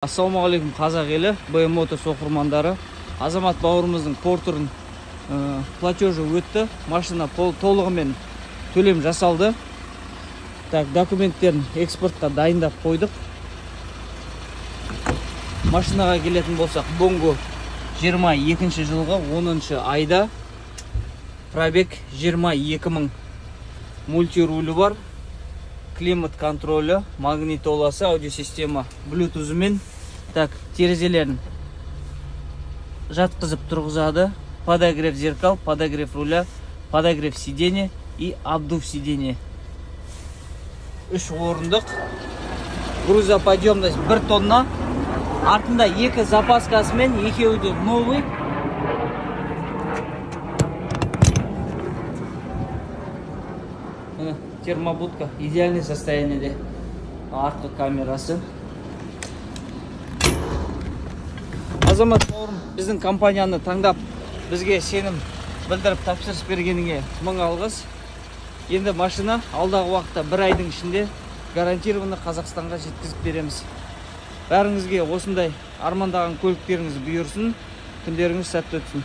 Ассалаумағалейкум қазақ елі, БМ Motors оқырмандары. Азамат бауырымыздың Porter'ın платежі өтті. Машина толығымен төлем жасалды. Так, документтерін экспортқа дайындап қойдық. Машинаға келетін болсақ, Bongo 22 жылғы 10 айда. Пробег 22 000. Мультирулі бар. Климат контролі, магнитоласы, аудиосистема, Bluetooth'мен. Так, терезелерін жатқызып тұрғызады. Подогрев зеркал, подогрев руля, подогрев сиденье и обдув сиденье. 3 орындық. Грузоподъемность 1 тонна. Артында 2 запаскасымен, екеуі де новый. Термобудка идеальное состояние. Артқы камерасы. Азамат бауырым біздің компанияны таңдап, бізге сенім білдіріп тапсырыс бергеніңе мың алғыс. Енді машина алдағы уақытта 1 айдың ішінде гарантированно Қазақстанға жеткізіп береміз. Бәріңізге осындай армандаған көліктеріңіз бұйырсын, күндеріңіз сәтті өтсін.